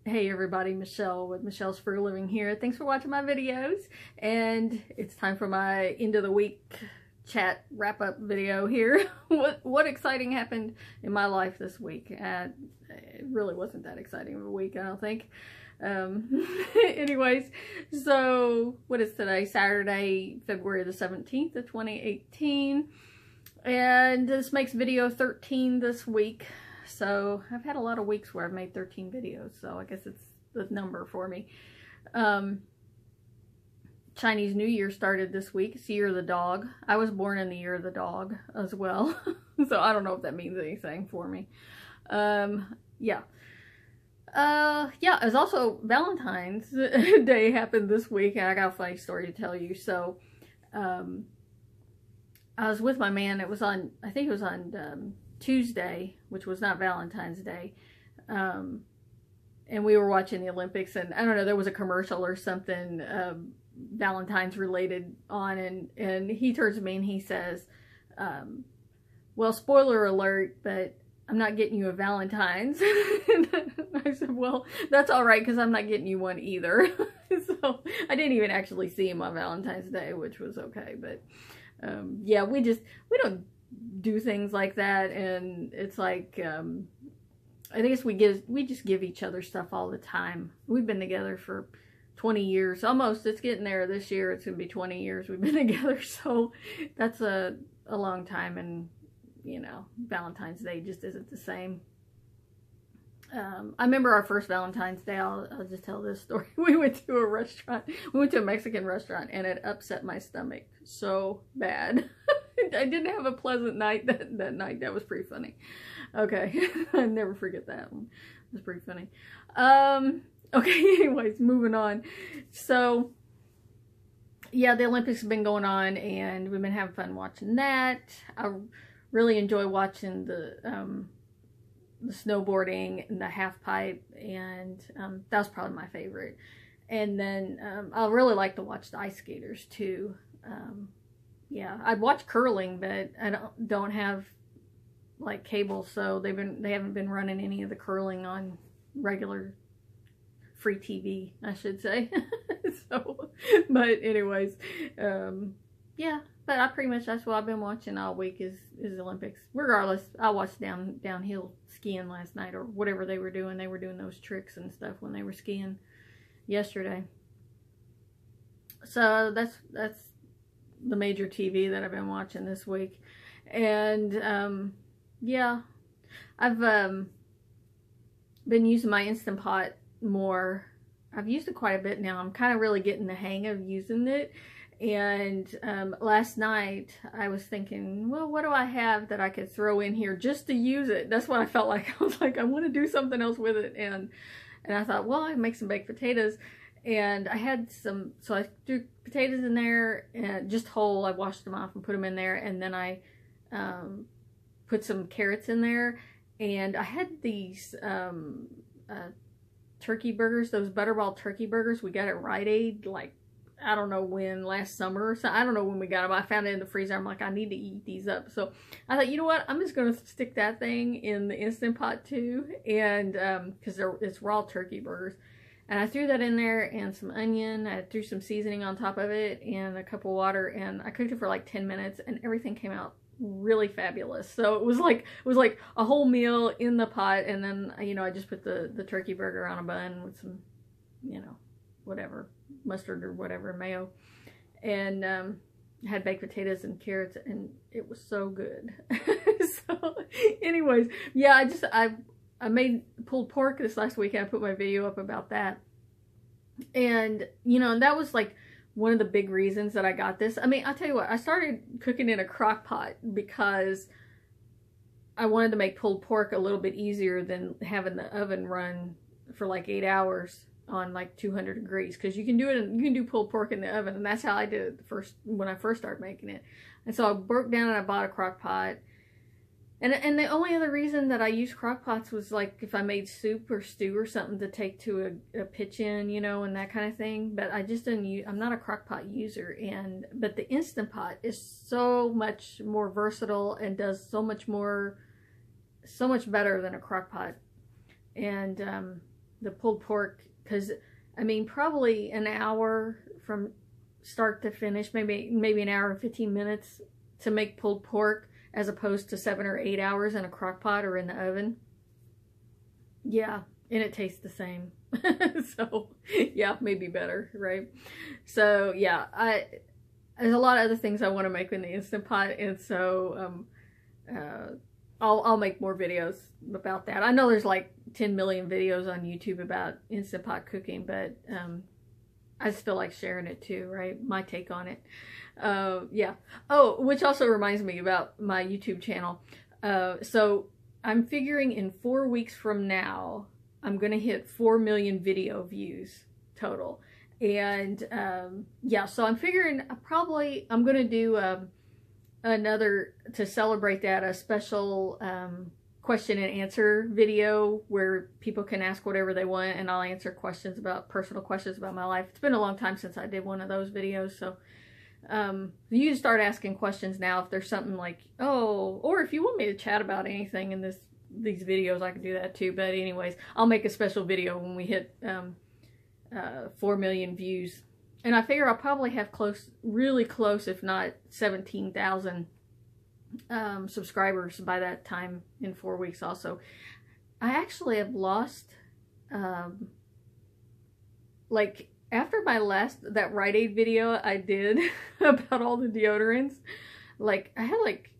Hey everybody, Michelle with Michelle's Frugal Living here. Thanks for watching my videos, and it's time for my end of the week chat wrap-up video here. What exciting happened in my life this week? It really wasn't that exciting of a week, I don't think. Anyways, so what is today? Saturday, February the 17th of 2018, and this makes video 13 this week. So I've had a lot of weeks where I've made 13 videos, so I guess it's the number for me. Chinese New Year started this week. It's the Year of the Dog. I was born in the Year of the Dog as well, so I don't know if that means anything for me. Yeah, it was also Valentine's Day happened this week, and I got a funny story to tell you. So I was with my man. It was on, I think it was on Tuesday, which was not Valentine's Day, and we were watching the Olympics, and I don't know, there was a commercial or something Valentine's related on, and he turns to me and he says, well, spoiler alert, but I'm not getting you a Valentine's. I said, well, that's all right, because I'm not getting you one either. So I didn't even actually see him on Valentine's Day, which was okay. But yeah, we don't do things like that, and it's like I guess we just give each other stuff all the time. We've been together for 20 years almost. It's getting there this year. It's gonna be 20 years we've been together, so that's a long time. And you know, Valentine's Day just isn't the same. I remember our first Valentine's Day. I'll just tell this story. We went to a restaurant. We went to a Mexican restaurant, and it upset my stomach so bad. I didn't have a pleasant night that night. That was pretty funny. Okay, I'll never forget that one. It was pretty funny. Okay, anyways, moving on. So, yeah, the Olympics have been going on, and we've been having fun watching that. I really enjoy watching the snowboarding and the half pipe, and that was probably my favorite. And then I really like to watch the ice skaters too. Yeah, I'd watch curling, but I don't have like cable, so they haven't been running any of the curling on regular free TV, I should say. So, but anyways, yeah, but I pretty much, that's what I've been watching all week is the Olympics. Regardless, I watched downhill skiing last night, or whatever they were doing. They were doing those tricks and stuff when they were skiing yesterday. So that's the major TV that I've been watching this week. And yeah, I've been using my Instant Pot more. I've used it quite a bit now. I'm kind of really getting the hang of using it. And last night I was thinking, well, what do I have that I could throw in here just to use it? That's what I felt like. I was like, I want to do something else with it. And I thought, well, I can make some baked potatoes. And I had some, so I threw potatoes in there, and just whole. I washed them off and put them in there, and then I put some carrots in there. And I had these turkey burgers, those Butterball turkey burgers we got at Rite Aid, like, I don't know when, last summer or something. I don't know when we got them. I found it in the freezer. I'm like, I need to eat these up. So I thought, you know what? I'm just going to stick that thing in the Instant Pot too. And because it's raw turkey burgers. And I threw that in there, and some onion. I threw some seasoning on top of it and a cup of water, and I cooked it for like 10 minutes, and everything came out really fabulous. So it was like a whole meal in the pot. And then, you know, I just put the turkey burger on a bun with some, you know, whatever, mustard or whatever, mayo, and had baked potatoes and carrots, and it was so good. So anyways, yeah, I made pulled pork this last week, and I put my video up about that. And, you know, that was like one of the big reasons that I got this. I mean, I'll tell you what, I started cooking in a crock pot because I wanted to make pulled pork a little bit easier than having the oven run for like 8 hours on like 200 degrees, because you can do pulled pork in the oven, and that's how I did it when I first started making it. And so I broke down and I bought a crock pot. And the only other reason that I used crock pots was like if I made soup or stew or something to take to a pitch in, you know, and that kind of thing. But I just didn't use, I'm not a crock pot user. But the Instant Pot is so much more versatile and does so much better than a crock pot. And the pulled pork, because I mean probably an hour from start to finish, maybe an hour and 15 minutes to make pulled pork, as opposed to 7 or 8 hours in a crock pot or in the oven. Yeah, and it tastes the same. So yeah, maybe better, right? So yeah, there's a lot of other things I want to make in the Instant Pot, and so I'll make more videos about that. I know there's like 10 million videos on YouTube about Instant Pot cooking, but I just feel like sharing it too, right? My take on it. Yeah. Oh, which also reminds me about my YouTube channel. So I'm figuring in 4 weeks from now, I'm going to hit 4 million video views total. And yeah, so I'm figuring I'm going to do another, to celebrate that, a special question and answer video where people can ask whatever they want, and I'll answer personal questions about my life. It's been a long time since I did one of those videos, so you can start asking questions now if there's something like, oh, or if you want me to chat about anything in these videos, I can do that too. But anyways, I'll make a special video when we hit 4 million views. And I figure I'll probably have really close, if not 17,000 subscribers by that time in 4 weeks also. I actually have lost, like, after that Rite Aid video I did about all the deodorants, like, I had like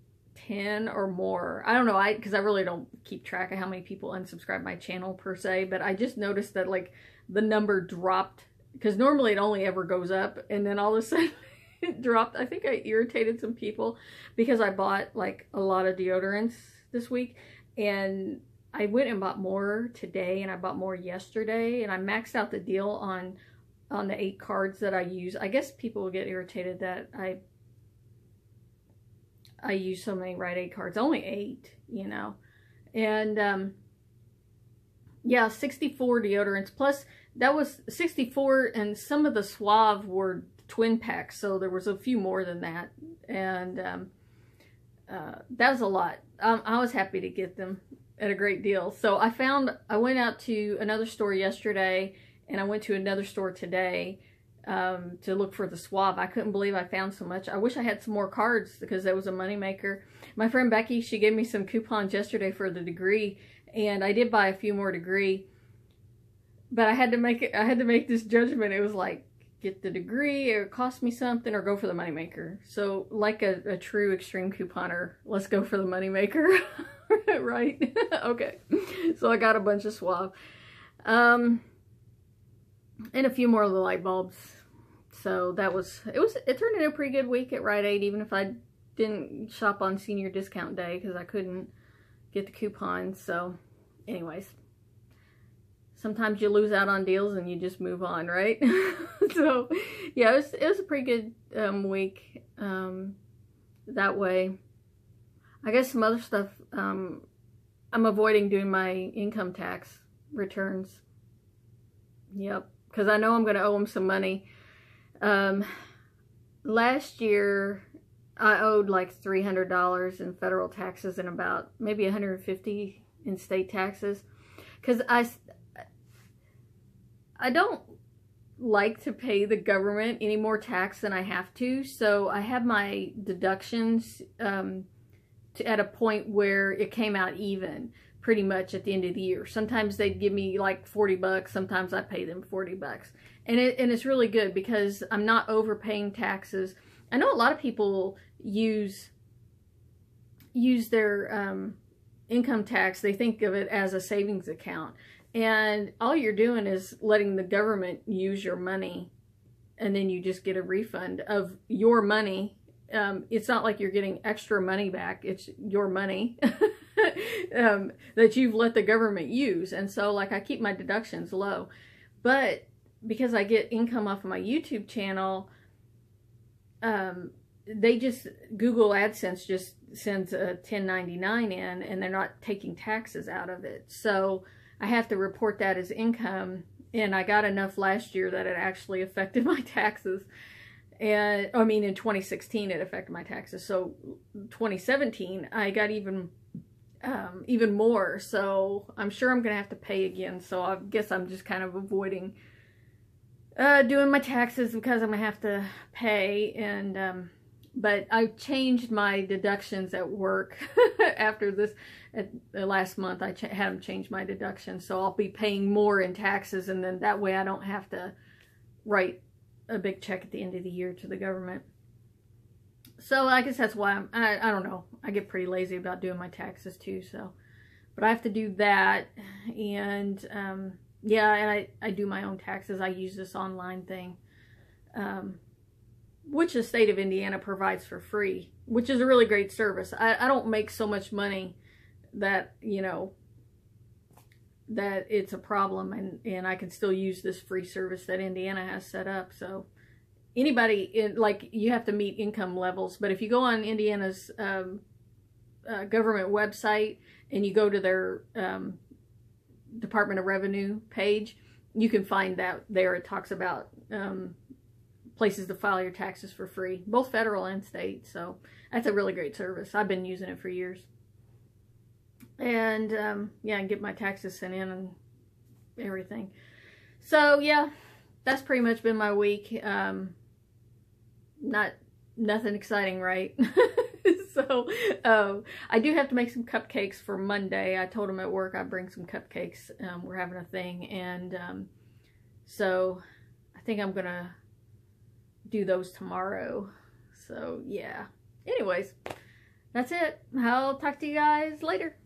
10 or more. I don't know, because I really don't keep track of how many people unsubscribe my channel per se, but I just noticed that, like, the number dropped, because normally it only ever goes up, and then all of a sudden it dropped. I think I irritated some people because I bought like a lot of deodorants this week, and I went and bought more today, and I bought more yesterday, and I maxed out the deal on the 8 cards that I use. I guess people will get irritated that I use so many Rite Aid cards. Only 8, you know. And yeah, 64 deodorants, plus that was 64, and some of the Suave were twin packs, so there was a few more than that, and that was a lot. I was happy to get them at a great deal. So I went out to another store yesterday, and I went to another store today to look for the Suave. I couldn't believe I found so much. I wish I had some more cards, because that was a moneymaker. My friend Becky, she gave me some coupons yesterday for the Degree, and I did buy a few more Degree, but I had to make this judgment. It was like, get the Degree, it cost me something, or go for the moneymaker. So like a true extreme couponer, let's go for the moneymaker. Right? Okay. So I got a bunch of Suave. And a few more of the light bulbs. So it turned into a pretty good week at Rite Aid, even if I didn't shop on senior discount day because I couldn't get the coupons. So anyways, sometimes you lose out on deals and you just move on, right? So yeah, it was a pretty good week that way. I guess some other stuff, I'm avoiding doing my income tax returns. Yep, because I know I'm going to owe them some money. Last year I owed like $300 in federal taxes and about maybe $150 in state taxes, because I don't like to pay the government any more tax than I have to, so I have my deductions at a point where it came out even pretty much at the end of the year. Sometimes they'd give me like 40 bucks, sometimes I pay them 40 bucks. And it's really good because I'm not overpaying taxes. I know a lot of people use their income tax, they think of it as a savings account. And all you're doing is letting the government use your money, and then you just get a refund of your money. It's not like you're getting extra money back. It's your money that you've let the government use. And so, like, I keep my deductions low. But because I get income off of my YouTube channel, Google AdSense just sends a 1099 in, and they're not taking taxes out of it. So I have to report that as income, and I got enough last year that it actually affected my taxes. And I mean, in 2016 it affected my taxes. So 2017 I got even even more. So I'm sure I'm going to have to pay again. So I guess I'm just kind of avoiding doing my taxes because I'm going to have to pay. And but I changed my deductions at work after this. Last month I had them change my deductions, so I'll be paying more in taxes, and then that way I don't have to write a big check at the end of the year to the government. So I guess that's why I don't know. I get pretty lazy about doing my taxes too. So, but I have to do that, and yeah, and I do my own taxes. I use this online thing, which the state of Indiana provides for free, which is a really great service. I don't make so much money that, you know, that it's a problem, and I can still use this free service that Indiana has set up. So anybody, like, you have to meet income levels, but if you go on Indiana's government website and you go to their Department of Revenue page, you can find that there. It talks about places to file your taxes for free, both federal and state. So that's a really great service. I've been using it for years. And yeah, and get my taxes sent in and everything. So yeah, that's pretty much been my week. Nothing exciting, right? So I do have to make some cupcakes for Monday. I told them at work I'd bring some cupcakes. We're having a thing, and so I think I'm gonna do those tomorrow. So yeah. Anyways, that's it. I'll talk to you guys later.